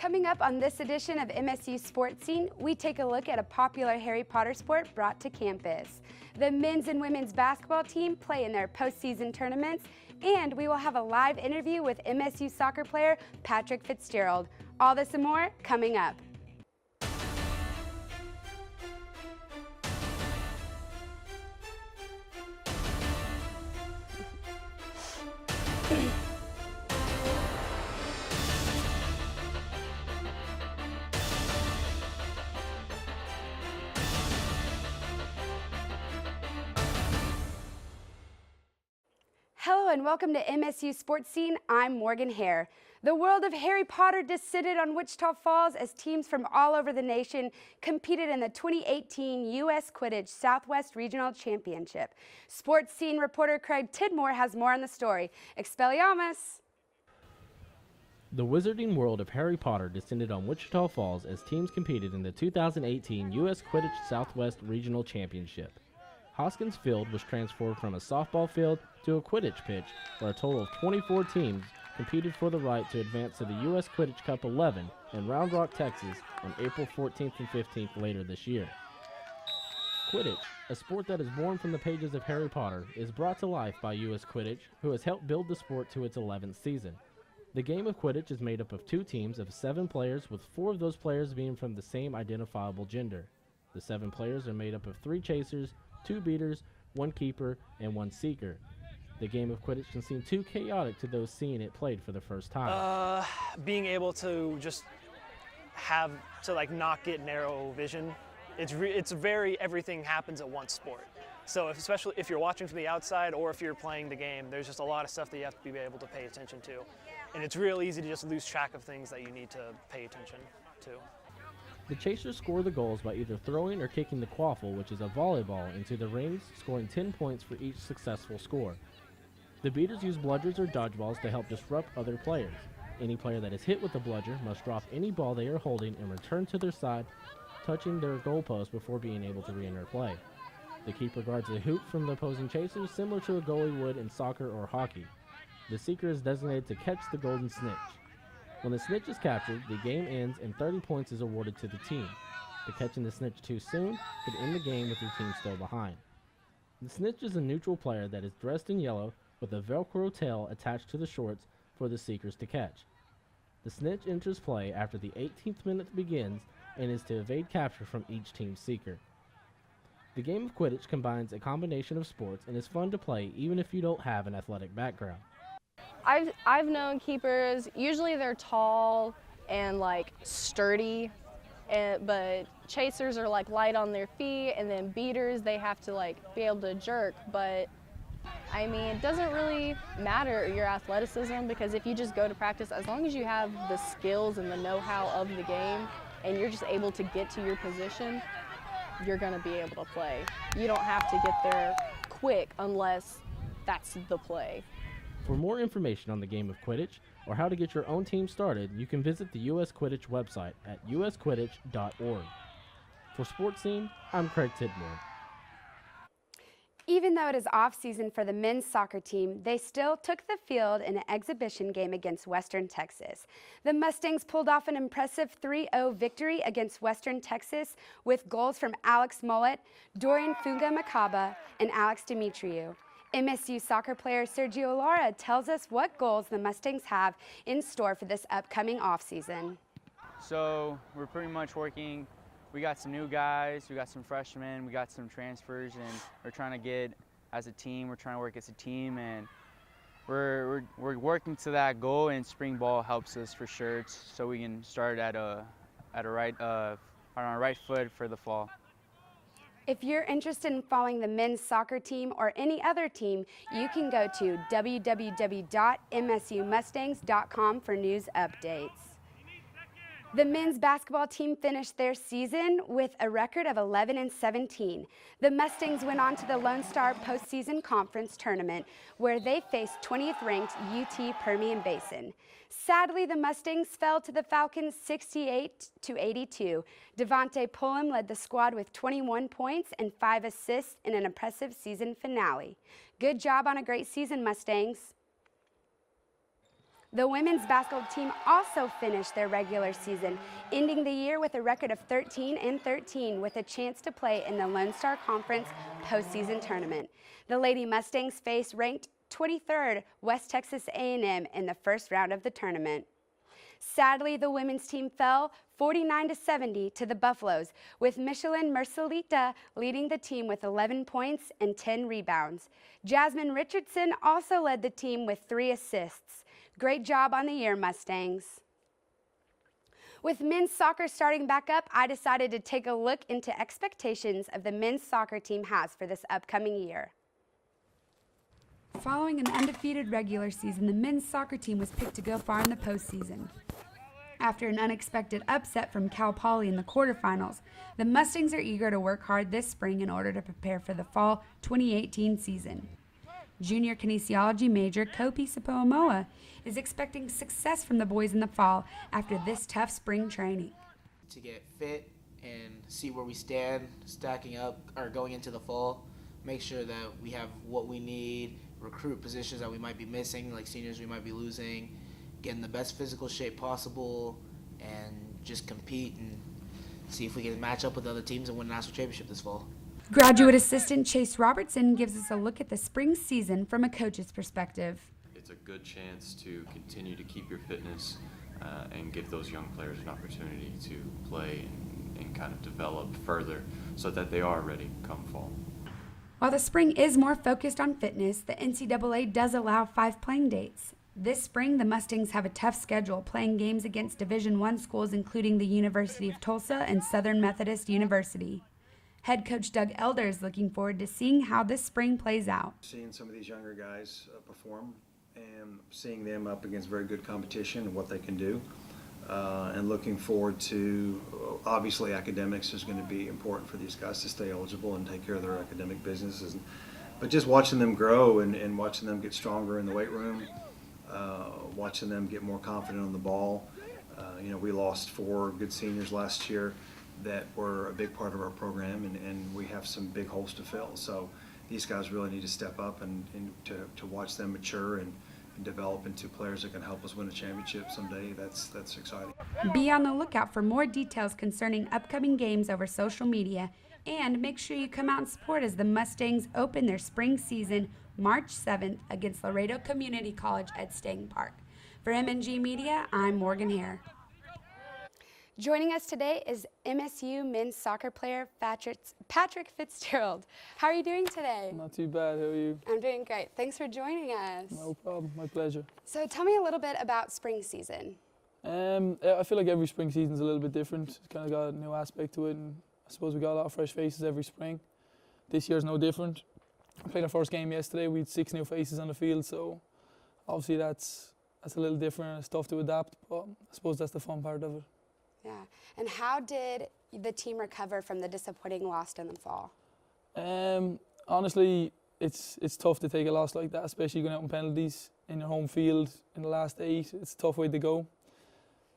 Coming up on this edition of MSU Sports Scene, we take a look at a popular Harry Potter sport brought to campus. The men's and women's basketball team play in their postseason tournaments, and we will have a live interview with MSU soccer player Patrick Fitzgerald. All this and more coming up. Hello and welcome to MSU Sports Scene. I'm Morgan Hare. The world of Harry Potter descended on Wichita Falls as teams from all over the nation competed in the 2018 U.S. Quidditch Southwest Regional Championship. Sports Scene reporter Craig Tidmore has more on the story. Expelliarmus! The wizarding world of Harry Potter descended on Wichita Falls as teams competed in the 2018 U.S. Quidditch Southwest Regional Championship. Hoskins Field was transformed from a softball field to a Quidditch pitch, where a total of 24 teams competed for the right to advance to the U.S. Quidditch Cup 11 in Round Rock, Texas on April 14th and 15th later this year. Quidditch, a sport that is born from the pages of Harry Potter, is brought to life by U.S. Quidditch, who has helped build the sport to its 11th season. The game of Quidditch is made up of 2 teams of 7 players, with 4 of those players being from the same identifiable gender. The 7 players are made up of 3 chasers, 2 beaters, 1 keeper, and 1 seeker. The game of Quidditch can seem too chaotic to those seeing it played for the first time. Being able to just have to not get narrow vision. It's very everything happens at once sport. So especially if you're watching from the outside or if you're playing the game, there's just a lot of stuff that you have to be able to pay attention to. And it's real easy to just lose track of things that you need to pay attention to. The chasers score the goals by either throwing or kicking the quaffle, which is a volleyball, into the rings, scoring 10 points for each successful score. The beaters use bludgers or dodgeballs to help disrupt other players. Any player that is hit with a bludger must drop any ball they are holding and return to their side, touching their goalpost before being able to re-enter play. The keeper guards a hoop from the opposing chasers, similar to a goalie would in soccer or hockey. The seeker is designated to catch the golden snitch. When the snitch is captured, the game ends and 30 points is awarded to the team. The catching the snitch too soon could end the game with your team still behind. The snitch is a neutral player that is dressed in yellow with a Velcro tail attached to the shorts for the seekers to catch. The snitch enters play after the 18th minute begins and is to evade capture from each team's seeker. The game of Quidditch combines a combination of sports and is fun to play even if you don't have an athletic background. I've known keepers, usually they're tall and sturdy, but chasers are light on their feet, and then beaters, they have to be able to jerk. But I mean, it doesn't really matter your athleticism, because if you just go to practice, as long as you have the skills and the know-how of the game and you're just able to get to your position, you're going to be able to play. You don't have to get there quick unless that's the play. For more information on the game of Quidditch or how to get your own team started, you can visit the US Quidditch website at usquidditch.org. For Sports Scene, I'm Craig Tidmore. Even though it is off-season for the men's soccer team, they still took the field in an exhibition game against Western Texas. The Mustangs pulled off an impressive 3-0 victory against Western Texas with goals from Alex Mullet, Dorian Funga Makaba, and Alex Demetriou. MSU soccer player Sergio Lara tells us what goals the Mustangs have in store for this upcoming offseason. So we're pretty much working. We got some new guys, we got some freshmen, we got some transfers, and we're trying to get as a team. We're trying to work as a team, and we're working to that goal. And spring ball helps us for sure, so we can start on our right foot for the fall. If you're interested in following the men's soccer team or any other team, you can go to www.msumustangs.com for news updates. The men's basketball team finished their season with a record of 11-17. The Mustangs went on to the Lone Star postseason conference tournament, where they faced 20th-ranked UT Permian Basin. Sadly, the Mustangs fell to the Falcons 68-82. Devontae Pullum led the squad with 21 points and 5 assists in an impressive season finale. Good job on a great season, Mustangs. The women's basketball team also finished their regular season, ending the year with a record of 13-13 with a chance to play in the Lone Star Conference postseason tournament. The Lady Mustangs faced ranked 23rd West Texas A&M in the first round of the tournament. Sadly, the women's team fell 49-70 to the Buffaloes, with Michelin Mercelita leading the team with 11 points and 10 rebounds. Jasmine Richardson also led the team with 3 assists. Great job on the year, Mustangs. With men's soccer starting back up, I decided to take a look into expectations of the men's soccer team has for this upcoming year. Following an undefeated regular season, the men's soccer team was picked to go far in the postseason. After an unexpected upset from Cal Poly in the quarterfinals, the Mustangs are eager to work hard this spring in order to prepare for the fall 2018 season. Junior kinesiology major Kopi Sapoamoa is expecting success from the boys in the fall after this tough spring training. To get fit and see where we stand, stacking up or going into the fall, make sure that we have what we need, recruit positions that we might be missing, like seniors we might be losing, get in the best physical shape possible, and just compete and see if we can match up with other teams and win a national championship this fall. Graduate assistant Chase Robertson gives us a look at the spring season from a coach's perspective. It's a good chance to continue to keep your fitness and give those young players an opportunity to play and kind of develop further so that they are ready come fall. While the spring is more focused on fitness, the NCAA does allow 5 playing dates. This spring, the Mustangs have a tough schedule, playing games against Division I schools including the University of Tulsa and Southern Methodist University. Head coach Doug Elder is looking forward to seeing how this spring plays out. Seeing some of these younger guys perform and seeing them up against very good competition and what they can do. And looking forward to, obviously academics is going to be important for these guys to stay eligible and take care of their academic businesses. But just watching them grow and watching them get stronger in the weight room, watching them get more confident on the ball. We lost 4 good seniors last year that were a big part of our program, and we have some big holes to fill. So these guys really need to step up and to watch them mature and develop into players that can help us win a championship someday. That's exciting. Be on the lookout for more details concerning upcoming games over social media, and make sure you come out and support as the Mustangs open their spring season March 7th against Laredo Community College at Stang Park. For MNG Media, I'm Morgan Hare. Joining us today is MSU men's soccer player Patrick Fitzgerald. How are you doing today? Not too bad, how are you? I'm doing great. Thanks for joining us. No problem, my pleasure. So tell me a little bit about spring season. I feel like every spring season's a little bit different. It's kind of got a new aspect to it, and I suppose we got a lot of fresh faces every spring. This year's no different. I played our first game yesterday. We had 6 new faces on the field, so obviously that's a little different and it's tough to adapt, but I suppose that's the fun part of it. Yeah, and how did the team recover from the disappointing loss in the fall? Honestly, it's tough to take a loss like that, especially going out in penalties in your home field in the last 8. It's a tough way to go.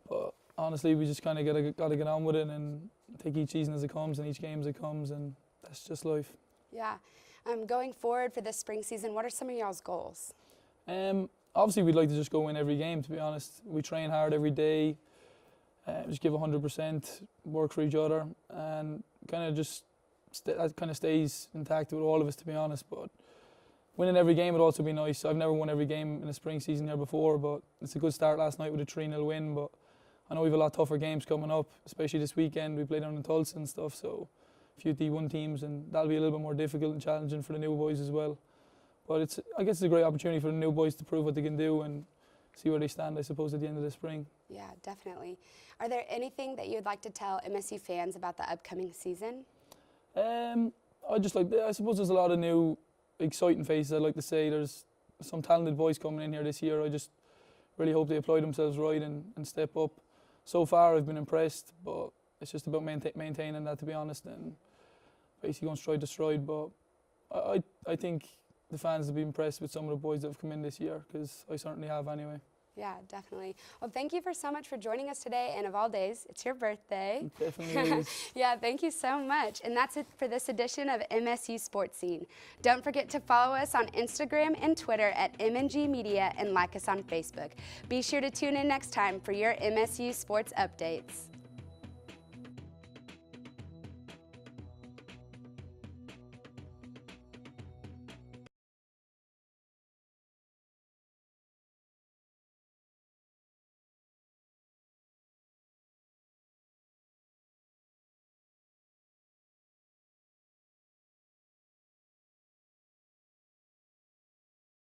But honestly, we just kind of got to get on with it and take each season as it comes and each game as it comes, and that's just life. Yeah. Going forward for this spring season, what are some of y'all's goals? Obviously, we'd like to just go win every game, to be honest. We train hard every day. Just give 100%, work for each other, and kind of just that kind of stays intact with all of us, to be honest. But winning every game would also be nice. I've never won every game in a spring season here before, but it's a good start last night with a 3-0 win. But I know we have a lot tougher games coming up, especially this weekend. We play down in Tulsa and stuff, so a few D1 teams, and that'll be a little bit more difficult and challenging for the new boys as well. But I guess it's a great opportunity for the new boys to prove what they can do and see where they stand, I suppose, at the end of the spring. Yeah, definitely. Are there anything that you'd like to tell MSU fans about the upcoming season? I suppose there's a lot of new, exciting faces, I'd like to say. There's some talented boys coming in here this year. I just really hope they apply themselves right and step up. So far, I've been impressed, but it's just about maintaining that, to be honest, and basically going stride to stride. But I think the fans will be impressed with some of the boys that have come in this year, because I certainly have anyway. Yeah, definitely. Well, thank you for so much for joining us today. And of all days, it's your birthday. It definitely is. Yeah, thank you so much. And that's it for this edition of MSU Sports Scene. Don't forget to follow us on Instagram and Twitter at MNG Media and like us on Facebook. Be sure to tune in next time for your MSU sports updates.